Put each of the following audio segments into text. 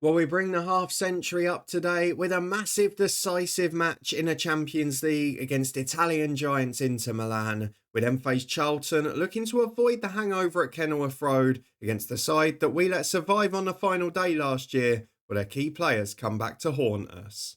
Well, we bring the half century up today with a massive decisive match in a Champions League against Italian giants Inter Milan. We then face Charlton looking to avoid the hangover at Kenilworth Road against the side that we let survive on the final day last year, where their key players come back to haunt us.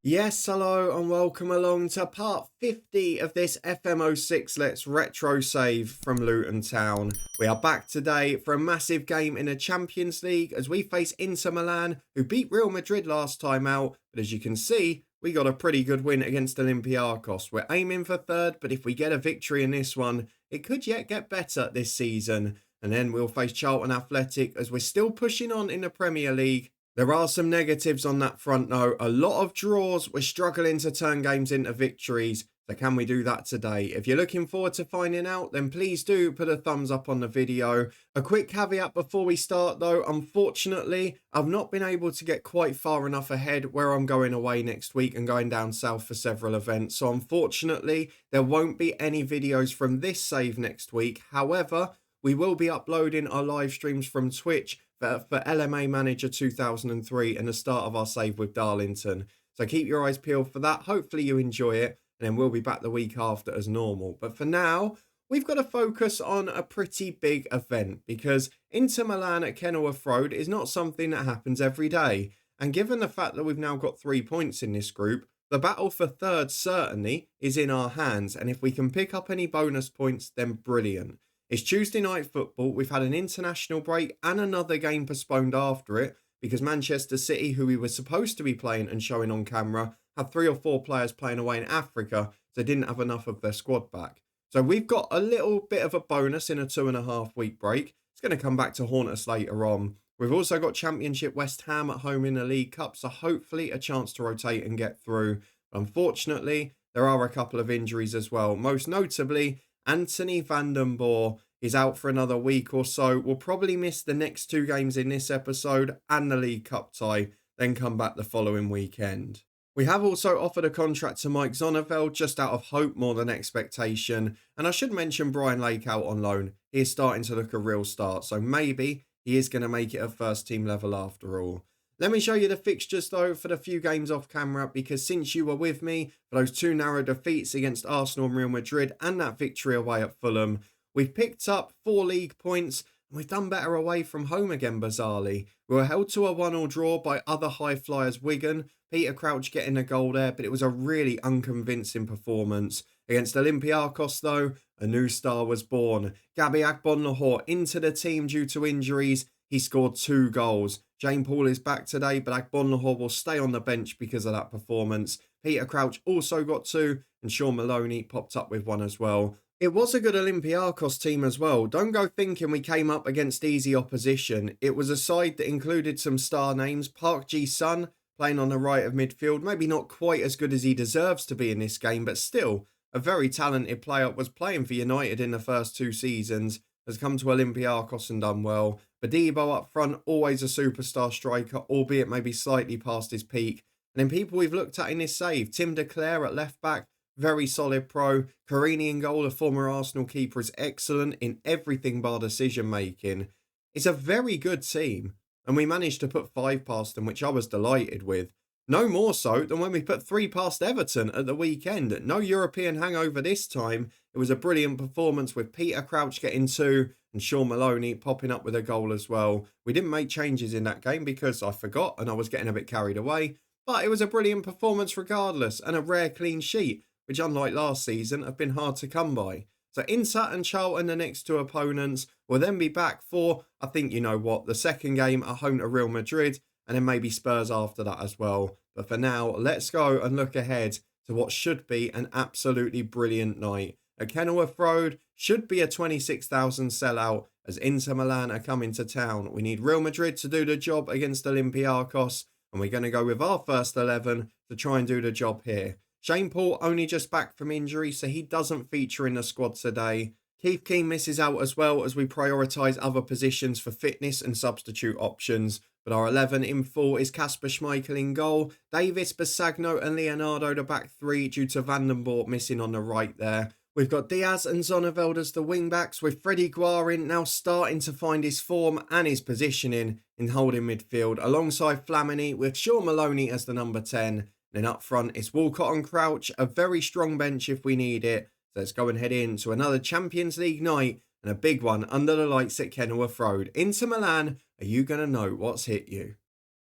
Yes, hello and welcome along to part 50 of this FM06 Let's Retro Save from Luton Town. We are back today for a massive game in the Champions League as we face Inter Milan, who beat Real Madrid last time out, but as you can see, we got a pretty good win against Olympiacos. We're aiming for third, but if we get a victory in this one, it could yet get better this season. And then we'll face Charlton Athletic as we're still pushing on in the Premier League. There are some negatives on that front though. A lot of draws. We're struggling to turn games into victories. So can we do that today? If you're looking forward to finding out, then please do put a thumbs up on the video. A quick caveat before we start though. Unfortunately, I've not been able to get quite far enough ahead where I'm going away next week and going down south for several events. So unfortunately, there won't be any videos from this save next week. However, we will be uploading our live streams from Twitch for LMA Manager 2003 and the start of our save with Darlington. So keep your eyes peeled for that. Hopefully you enjoy it, and then we'll be back the week after as normal. But for now, we've got to focus on a pretty big event because Inter Milan at Kenilworth Road is not something that happens every day. And given the fact that we've now got 3 points in this group, the battle for third certainly is in our hands. And if we can pick up any bonus points, then brilliant. It's Tuesday night football. We've had an international break and another game postponed after it because Manchester City, who we were supposed to be playing and showing on camera, had 3 or 4 players playing away in Africa, so they didn't have enough of their squad back. So we've got a little bit of a bonus in a 2.5 week break. It's going to come back to haunt us later on. We've also got Championship West Ham at home in the League Cup, so hopefully a chance to rotate and get through. Unfortunately, there are a couple of injuries as well, most notably Anthony van den Boer is out for another week or so. We'll probably miss the next 2 games in this episode and the League Cup tie, then come back the following weekend. We have also offered a contract to Mike Zonneveld just out of hope more than expectation. And I should mention Brian Lake out on loan. He is starting to look a real start, so maybe he is going to make it at first team level after all. Let me show you the fixtures though for the few games off camera, because since you were with me for those 2 narrow defeats against Arsenal and Real Madrid and that victory away at Fulham, we've picked up 4 league points and we've done better away from home again bizarrely. We were held to a 1-1 draw by other high flyers Wigan, Peter Crouch getting a goal there, but it was a really unconvincing performance. Against Olympiacos though, a new star was born. Gabby Agbonlahor into the team due to injuries. He scored 2 goals. Jane Paul is back today, but Agbonlahor will stay on the bench because of that performance. Peter Crouch also got 2, and Sean Maloney popped up with 1 as well. It was a good Olympiacos team as well. Don't go thinking we came up against easy opposition. It was a side that included some star names. Park Ji-sun playing on the right of midfield. Maybe not quite as good as he deserves to be in this game, but still a very talented player. Was playing for United in the first 2 seasons. Has come to Olympiacos and done well. Badibo up front, always a superstar striker, albeit maybe slightly past his peak. And then people we've looked at in this save, Tim Declare at left back, very solid pro. Carini in goal, a former Arsenal keeper, is excellent in everything bar decision making. It's a very good team, and we managed to put 5 past them, which I was delighted with. No more so than when we put 3 past Everton at the weekend. No European hangover this time. It was a brilliant performance with Peter Crouch getting 2 and Sean Maloney popping up with a goal as well. We didn't make changes in that game because I forgot and I was getting a bit carried away. But it was a brilliant performance regardless, and a rare clean sheet, which unlike last season have been hard to come by. So Inter and Charlton, the next 2 opponents, will then be back for, I think you know what, the second game at home to Real Madrid, and then maybe Spurs after that as well. But for now, let's go and look ahead to what should be an absolutely brilliant night. At Kenilworth Road should be a 26,000 sellout as Inter Milan are coming to town. We need Real Madrid to do the job against Olympiacos, and we're going to go with our first 11 to try and do the job here. Shane Paul only just back from injury, so he doesn't feature in the squad today. Keith Keane misses out as well as we prioritise other positions for fitness and substitute options. But our 11 in full is Kasper Schmeichel in goal, Davis, Basagno and Leonardo the back 3 due to Van den Boer missing on the right there. We've got Diaz and Zonneveld as the wing-backs, with Freddie Guarin now starting to find his form and his positioning in holding midfield, alongside Flamini, with Sean Maloney as the number 10. Then up front, it's Walcott and Crouch, a very strong bench if we need it. So let's go and head into another Champions League night, and a big one under the lights at Kenilworth Road. Inter Milan, are you going to know what's hit you?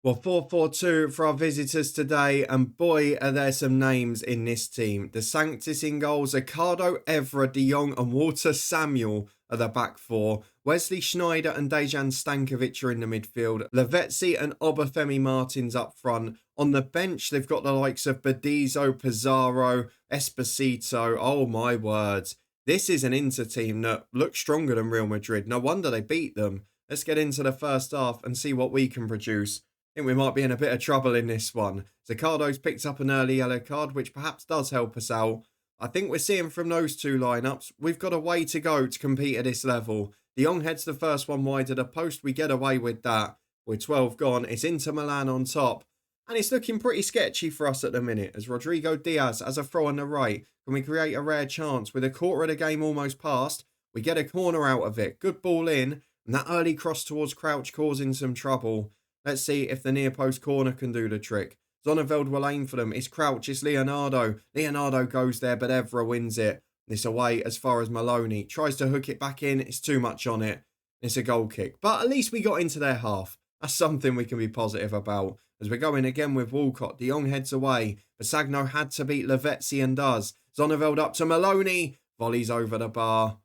Well, 4-4-2 for our visitors today, and boy, are there some names in this team. De Sanctis in goals, Ricardo, Evra, De Jong and Walter Samuel are the back four. Wesley Schneider and Dejan Stankovic are in the midfield. Lavezzi and Obafemi Martins up front. On the bench, they've got the likes of Berizzo, Pizarro, Esposito. Oh my words. This is an Inter team that looks stronger than Real Madrid. No wonder they beat them. Let's get into the first half and see what we can produce. I think we might be in a bit of trouble in this one. Zicardo's picked up an early yellow card, which perhaps does help us out. I think we're seeing from those two lineups, we've got a way to go to compete at this level. De Jong heads the first one wide of the post. We get away with that. With 12 gone, it's Inter Milan on top. And it's looking pretty sketchy for us at the minute, as Rodrigo Diaz has a throw on the right. Can we create a rare chance? With a quarter of the game almost past, we get a corner out of it. Good ball in, and that early cross towards Crouch causing some trouble. Let's see if the near post corner can do the trick. Zonneveld will aim for them. It's Crouch, it's Leonardo. Leonardo goes there, but Evra wins it. It's away as far as Maloney. Tries to hook it back in. It's too much on it. It's a goal kick. But at least we got into their half. That's something we can be positive about. As we're going again with Walcott. De Jong heads away. Basagno had to beat Lavezzi and does. Zonneveld up to Maloney. Volleys over the bar.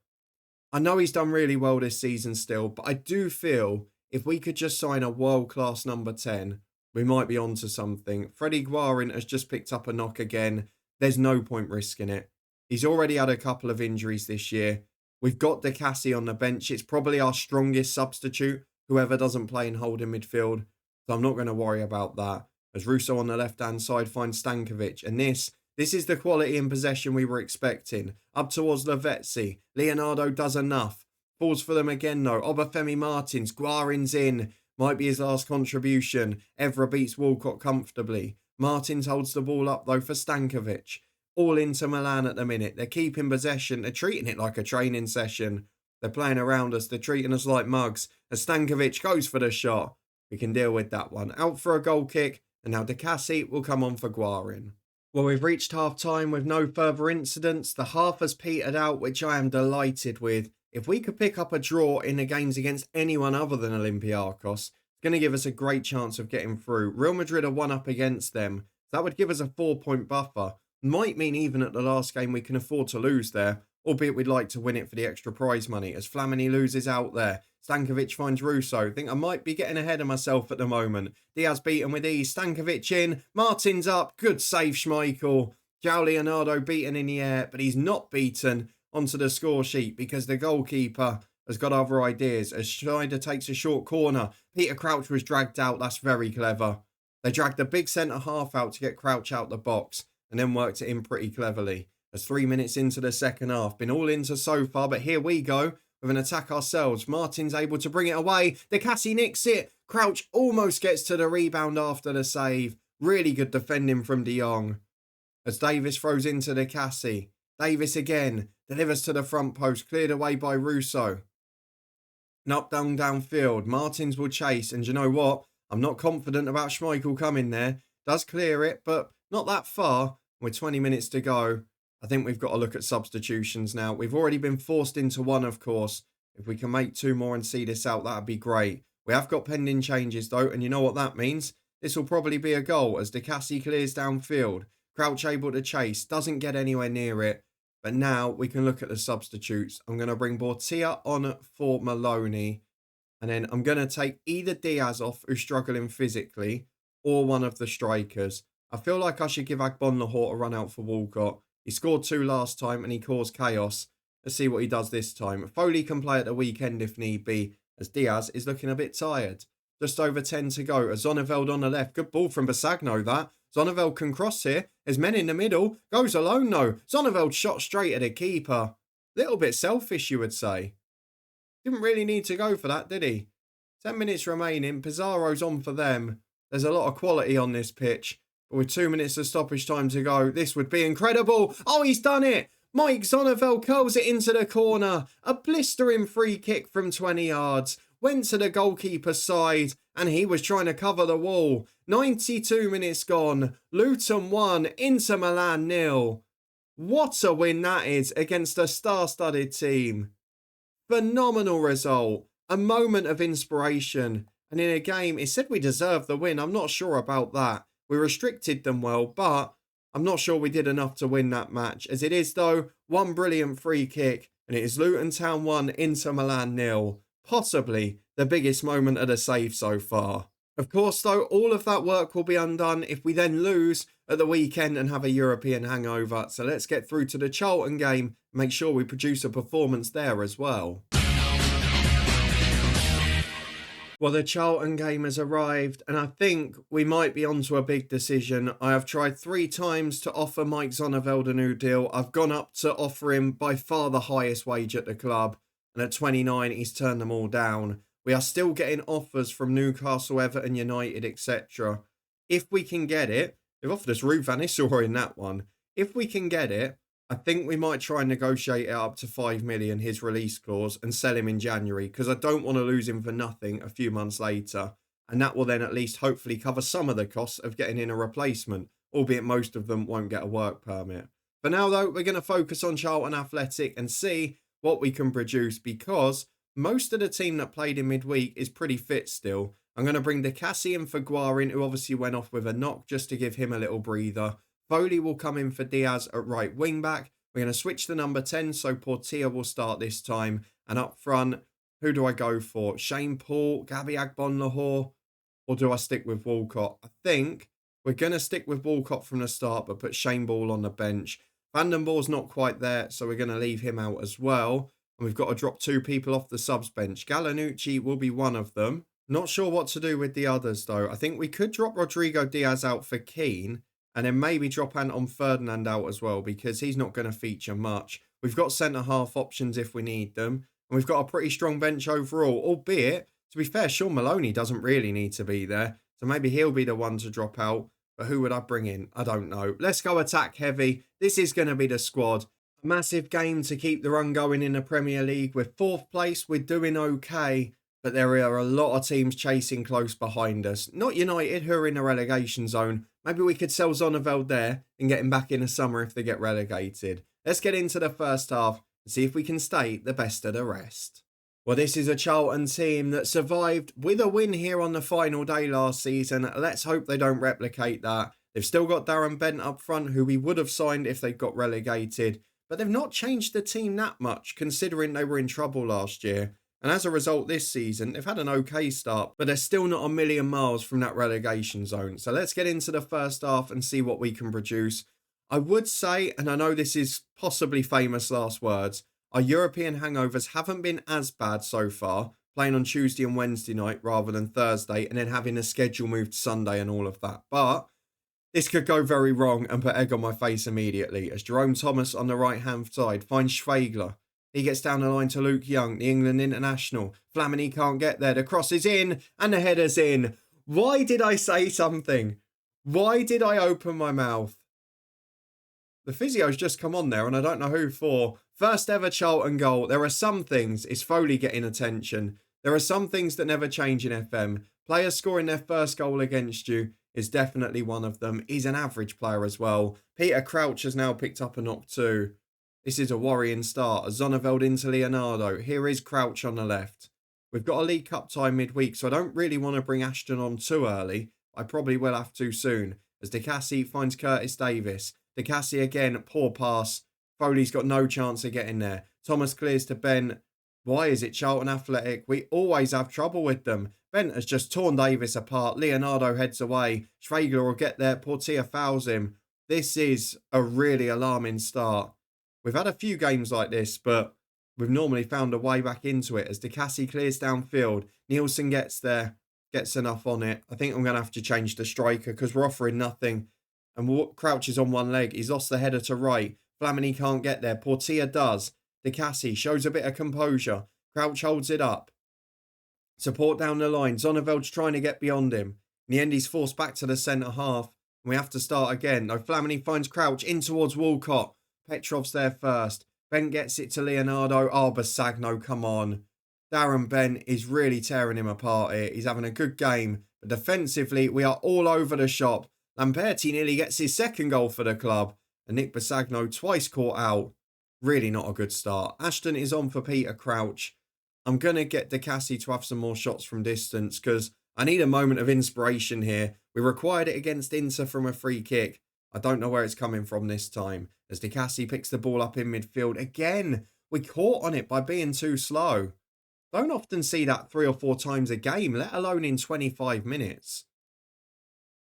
I know he's done really well this season still, but I do feel if we could just sign a world-class number 10, we might be onto something. Freddie Guarin has just picked up a knock again. There's no point risking it. He's already had a couple of injuries this year. We've got De Cassi on the bench. It's probably our strongest substitute, whoever doesn't play in holding midfield. So I'm not going to worry about that. As Russo on the left-hand side finds Stankovic. And this is the quality in possession we were expecting. Up towards Lavezzi. Leonardo does enough. Falls for them again though. Obafemi Martins. Guarin's in. Might be his last contribution. Evra beats Walcott comfortably. Martins holds the ball up though for Stankovic. All into Milan at the minute. They're keeping possession. They're treating it like a training session. They're playing around us. They're treating us like mugs. As Stankovic goes for the shot. We can deal with that one. Out for a goal kick. And now De Cassi will come on for Guarin. Well, we've reached half-time with no further incidents. The half has petered out, which I am delighted with. If we could pick up a draw in the games against anyone other than Olympiacos, it's going to give us a great chance of getting through. Real Madrid are one up against them. That would give us a 4-point buffer. Might mean even at the last game we can afford to lose there, albeit we'd like to win it for the extra prize money, as Flamini loses out there. Stankovic finds Russo. Think I might be getting ahead of myself at the moment. Diaz beaten with ease. Stankovic in. Martins up. Good save, Schmeichel. João Leonardo beaten in the air, but he's not beaten onto the score sheet because the goalkeeper has got other ideas. As Schneider takes a short corner, Peter Crouch was dragged out. That's very clever. They dragged the big centre half out to get Crouch out the box and then worked it in pretty cleverly. As 3 minutes into the second half, been all into so far, but here we go with an attack ourselves. Martin's able to bring it away. De Cassi nicks it. Crouch almost gets to the rebound after the save. Really good defending from De Jong. As Davis throws into De Cassi. Davis again. Delivers to the front post. Cleared away by Russo. And up, downfield. Martins will chase. And you know what? I'm not confident about Schmeichel coming there. Does clear it, but not that far. With 20 minutes to go, I think we've got to look at substitutions now. We've already been forced into one, of course. If we can make 2 more and see this out, that'd be great. We have got pending changes, though, and you know what that means? This will probably be a goal as De Cassi clears downfield. Crouch able to chase, doesn't get anywhere near it. But now we can look at the substitutes. I'm going to bring Bortia on for Maloney. And then I'm going to take either Diaz off, who's struggling physically, or one of the strikers. I feel like I should give Agbon Lahore a run out for Walcott. He scored 2 last time and he caused chaos. Let's see what he does this time. Foley can play at the weekend if need be, as Diaz is looking a bit tired. Just over 10 to go. As Zonneveld on the left. Good ball from Basagno, that. Zonneveld can cross here. There's men in the middle. Goes alone, though. Zonneveld shot straight at the keeper. Little bit selfish, you would say. Didn't really need to go for that, did he? 10 minutes remaining. Pizarro's on for them. There's a lot of quality on this pitch. But with 2 minutes of stoppage time to go, this would be incredible. Oh, he's done it. Mike Zonneveld curls it into the corner. A blistering free kick from 20 yards. Went to the goalkeeper's side and he was trying to cover the wall. 92 minutes gone. Luton 1, Inter Milan 0. What a win that is against a star-studded team. Phenomenal result. A moment of inspiration. And in a game, it said we deserved the win. I'm not sure about that. We restricted them well, but I'm not sure we did enough to win that match. As it is, though, one brilliant free kick, and it is Luton Town 1, Inter Milan 0. Possibly the biggest moment of the save so far. Of course, though, all of that work will be undone if we then lose at the weekend and have a European hangover. So let's get through to the Charlton game, make sure we produce a performance there as well. Well, the Charlton game has arrived, and I think we might be onto a big decision. I have tried 3 times to offer Mike Zonneveld a new deal. I've gone up to offer him by far the highest wage at the club, and at 29, he's turned them all down. We are still getting offers from Newcastle, Everton, United, etc. If we can get it, they've offered us Ruud van Nistelrooy in that one. If we can get it, I think we might try and negotiate it up to 5 million, his release clause, and sell him in January, because I don't want to lose him for nothing a few months later. And that will then at least hopefully cover some of the costs of getting in a replacement, albeit most of them won't get a work permit. For now, though, we're going to focus on Charlton Athletic and see what we can produce, because most of the team that played in midweek is pretty fit still. I'm going to bring Decassi in for Guarin, who obviously went off with a knock, just to give him a little breather. Foley will come in for Diaz at right wing back. We're going to switch to number 10, so Portia will start this time. And up front, who do I go for? Shane Paul, Gabby Agbonlahor, or do I stick with Walcott? I think we're going to stick with Walcott from the start, but put Shane Ball on the bench. Vandenborg's not quite there, so we're going to leave him out as well. And we've got to drop 2 people off the subs bench. Galanucci will be one of them. Not sure what to do with the others, though. I think we could drop Rodrigo Diaz out for Keane, and then maybe drop Anton Ferdinand out as well, because he's not going to feature much. We've got centre-half options if we need them. And we've got a pretty strong bench overall, albeit, to be fair, Sean Maloney doesn't really need to be there. So maybe he'll be the one to drop out. But who would I bring in? I don't know. Let's go attack heavy. This is going to be the squad. A massive game to keep the run going in the Premier League. With 4th place, we're doing okay. But there are a lot of teams chasing close behind us. Not United, who are in a relegation zone. Maybe we could sell Zonneveld there and get him back in the summer if they get relegated. Let's get into the first half and see if we can stay the best of the rest. Well, this is a Charlton team that survived with a win here on the final day last season. Let's hope they don't replicate that. They've still got Darren Bent up front, who we would have signed if they got relegated. But they've not changed the team that much, considering they were in trouble last year. And as a result this season, they've had an okay start, but they're still not a million miles from that relegation zone. So let's get into the first half and see what we can produce. I would say, and I know this is possibly famous last words, our European hangovers haven't been as bad so far, playing on Tuesday and Wednesday night rather than Thursday, and then having a schedule moved to Sunday and all of that. But this could go very wrong and put egg on my face immediately, as Jerome Thomas on the right-hand side finds Schwegler. He gets down the line to Luke Young, the England international. Flamini can't get there. The cross is in and the header's in. Why did I say something? Why did I open my mouth? The physio's just come on there and I don't know who for. First ever Charlton goal. There are some things. Is Foley getting attention? There are some things that never change in FM. Players scoring their first goal against you is definitely one of them. He's an average player as well. Peter Crouch has now picked up a knock too. This is a worrying start. Zonneveld into Leonardo. Here is Crouch on the left. We've got a League Cup tie midweek, so I don't really want to bring Ashton on too early. I probably will have to soon. As Decassi finds Curtis Davis. Decassi again, poor pass. Foley's got no chance of getting there. Thomas clears to Ben. Why is it Charlton Athletic? We always have trouble with them. Bent has just torn Davis apart. Leonardo heads away. Schwegler will get there. Portia fouls him. This is a really alarming start. We've had a few games like this, but we've normally found a way back into it as Decassi clears downfield. Nielsen gets there, gets enough on it. I think I'm going to have to change the striker because we're offering nothing. And Crouch is on one leg. He's lost the header to right. Flamini can't get there. Portia does. Decassi shows a bit of composure. Crouch holds it up. Support down the line. Zonneveld's trying to get beyond him. In the end, he's forced back to the centre half. And we have to start again. Though Flamini finds Crouch in towards Walcott. Petrov's there first. Bent gets it to Leonardo. Oh, Basagno, come on. Darren Bent is really tearing him apart here. He's having a good game. But defensively, we are all over the shop. Lamperti nearly gets his second goal for the club. And Nick Basagno twice caught out. Really not a good start. Ashton is on for Peter Crouch. I'm going to get DeCassi to have some more shots from distance because I need a moment of inspiration here. We required it against Inter from a free kick. I don't know where it's coming from this time. As DeCassi picks the ball up in midfield. Again, we caught on it by being too slow. Don't often see that 3 or 4 times a game, let alone in 25 minutes.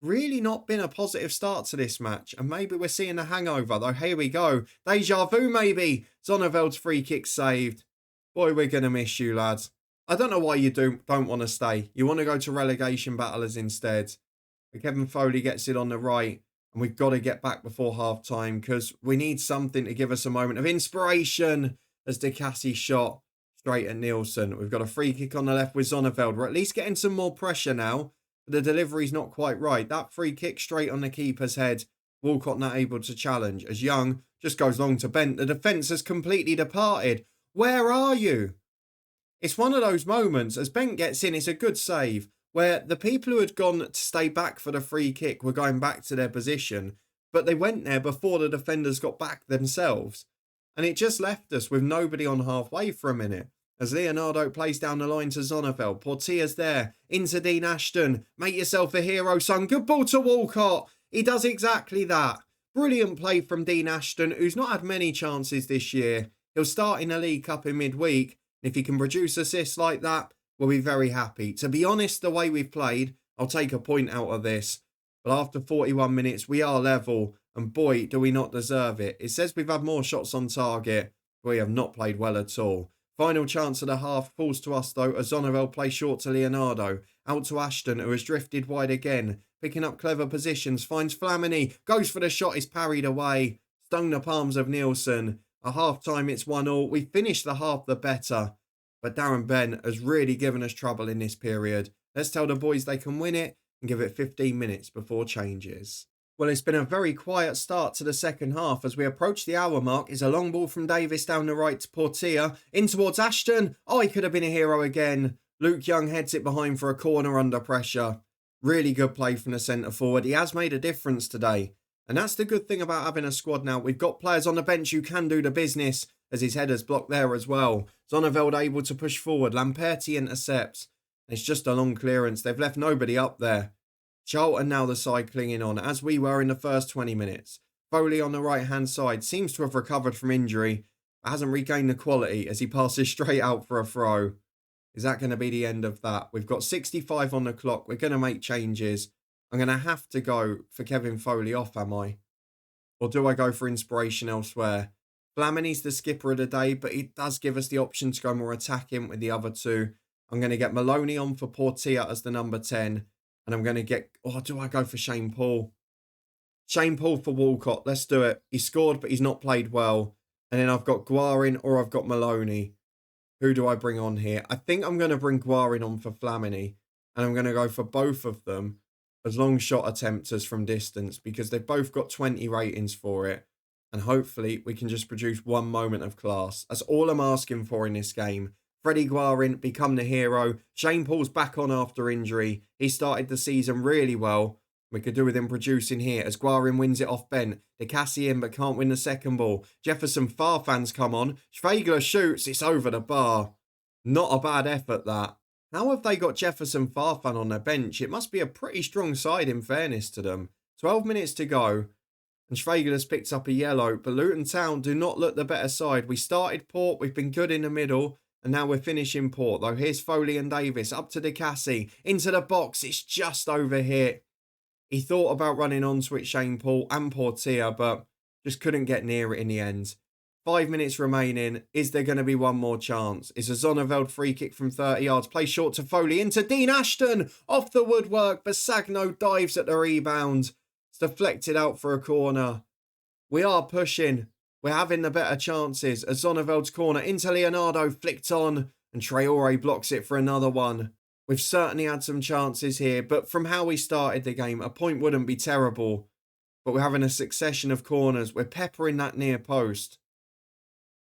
Really not been a positive start to this match. And maybe we're seeing a hangover, though. Here we go. Deja vu, maybe. Zonneveld's free kick saved. Boy, we're going to miss you, lads. I don't know why you don't want to stay. You want to go to relegation battlers instead. But Kevin Foley gets it on the right. And we've got to get back before half-time because we need something to give us a moment of inspiration as DeCassi shot straight at Nielsen. We've got a free kick on the left with Zonneveld. We're at least getting some more pressure now. But the delivery's not quite right. That free kick straight on the keeper's head. Walcott not able to challenge as Young just goes long to Bent. The defence has completely departed. Where are you? It's one of those moments, as Bent gets in, it's a good save, where the people who had gone to stay back for the free kick were going back to their position, but they went there before the defenders got back themselves. And it just left us with nobody on halfway for a minute. As Leonardo plays down the line to Zonneveld, Portia's there, into Dean Ashton. Make yourself a hero, son. Good ball to Walcott. He does exactly that. Brilliant play from Dean Ashton, who's not had many chances this year. He'll start in the League Cup in midweek. And if he can produce assists like that, we'll be very happy. To be honest, the way we've played, I'll take a point out of this. But after 41 minutes, we are level. And boy, do we not deserve it. It says we've had more shots on target. We have not played well at all. Final chance of the half falls to us though as Zonneveld plays short to Leonardo. Out to Ashton who has drifted wide again. Picking up clever positions. Finds Flamini. Goes for the shot. Is parried away. Stung the palms of Nielsen. At half time it's 1-1. We finished the half the better. But Darren Bent has really given us trouble in this period. Let's tell the boys they can win it and give it 15 minutes before changes. Well, it's been a very quiet start to the second half. As we approach the hour mark, is a long ball from Davis down the right to Portia. In towards Ashton. Oh, he could have been a hero again. Luke Young heads it behind for a corner under pressure. Really good play from the centre forward. He has made a difference today. And that's the good thing about having a squad now. We've got players on the bench who can do the business as his header's blocked there as well. Zonneveld able to push forward. Lamperti intercepts. It's just a long clearance. They've left nobody up there. Charlton now the side clinging on, as we were in the first 20 minutes. Foley on the right-hand side seems to have recovered from injury, but hasn't regained the quality as he passes straight out for a throw. Is that going to be the end of that? We've got 65 on the clock. We're going to make changes. I'm going to have to go for Kevin Foley off, am I? Or do I go for inspiration elsewhere? Flamini's the skipper of the day, but it does give us the option to go more attacking with the other two. I'm going to get Maloney on for Portia as the number 10. And I'm going to get... Oh, do I go for Shane Paul? Shane Paul for Walcott. Let's do it. He scored, but he's not played well. And then I've got Guarin or I've got Maloney. Who do I bring on here? I think I'm going to bring Guarin on for Flamini. And I'm going to go for both of them as long shot attempters from distance because they've both got 20 ratings for it. And hopefully we can just produce one moment of class. That's all I'm asking for in this game. Freddie Guarin become the hero. Shane Paul's back on after injury. He started the season really well. We could do with him producing here as Guarin wins it off Bent. DeCassi in but can't win the second ball. Jefferson Farfans come on. Schwegler shoots. It's over the bar. Not a bad effort that. How have they got Jefferson Farfan on their bench? It must be a pretty strong side in fairness to them. 12 minutes to go. And Schwegler's picked up a yellow. But Luton Town do not look the better side. We started Port. We've been good in the middle. And now we're finishing Port, though. Here's Foley and Davis. Up to DeCassi. Into the box. It's just over here. He thought about running onto it, Shane Paul and Portia, but just couldn't get near it in the end. 5 minutes remaining. Is there going to be one more chance? It's a Zonneveld free kick from 30 yards. Play short to Foley. Into Dean Ashton. Off the woodwork. Basagno dives at the rebound. It's deflected out for a corner. We are pushing. We're having the better chances. As Zonneveld's corner into Leonardo, flicked on, and Traore blocks it for another one. We've certainly had some chances here, but from how we started the game, a point wouldn't be terrible. but we're having a succession of corners. We're peppering that near post.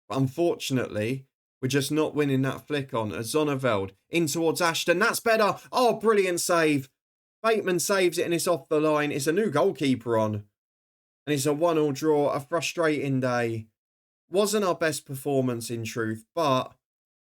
But unfortunately, we're just not winning that flick on. As Zonneveld in towards Ashton. That's better. Oh, brilliant save. Bateman saves it and it's off the line. It's a new goalkeeper on. And it's a 1-1 draw. A frustrating day. Wasn't our best performance in truth, but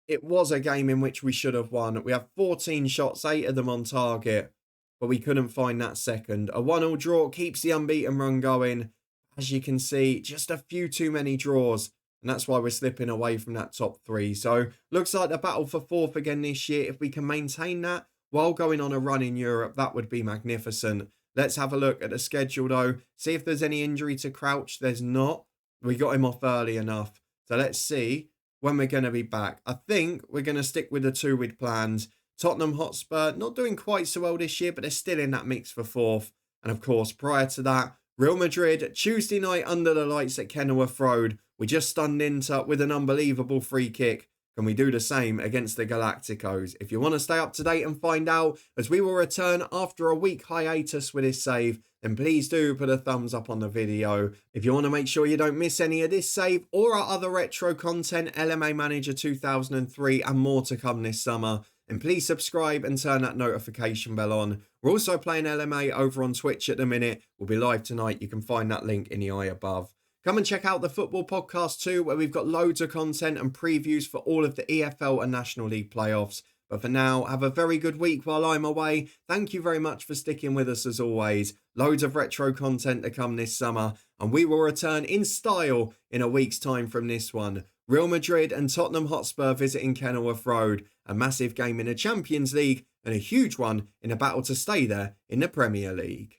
it was a game in which we should have won. We have 14 shots, 8 of them on target, but we couldn't find that second. A 1-1 draw keeps the unbeaten run going. As you can see, just a few too many draws, and that's why we're slipping away from that top 3. So, looks like the battle for 4th again this year. If we can maintain that while going on a run in Europe, that would be magnificent. Let's have a look at the schedule though. See if there's any injury to Crouch. There's not. We got him off early enough. So let's see when we're going to be back. I think we're going to stick with the 2 we'd planned. Tottenham Hotspur, not doing quite so well this year, but they're still in that mix for 4th. And of course, prior to that, Real Madrid, Tuesday night under the lights at Kenilworth Road. We just stunned Inter with an unbelievable free kick. Can we do the same against the Galacticos? If you want to stay up to date and find out, as we will return after a week hiatus with this save, then please do put a thumbs up on the video. If you want to make sure you don't miss any of this save or our other retro content, LMA Manager 2003 and more to come this summer, then please subscribe and turn that notification bell on. We're also playing LMA over on Twitch at the minute. We'll be live tonight. You can find that link in the eye above. Come and check out the football podcast too, where we've got loads of content and previews for all of the EFL and National League playoffs. But for now, have a very good week while I'm away. Thank you very much for sticking with us as always. Loads of retro content to come this summer, and we will return in style in a week's time from this one. Real Madrid and Tottenham Hotspur visiting Kenilworth Road. A massive game in the Champions League and a huge one in a battle to stay there in the Premier League.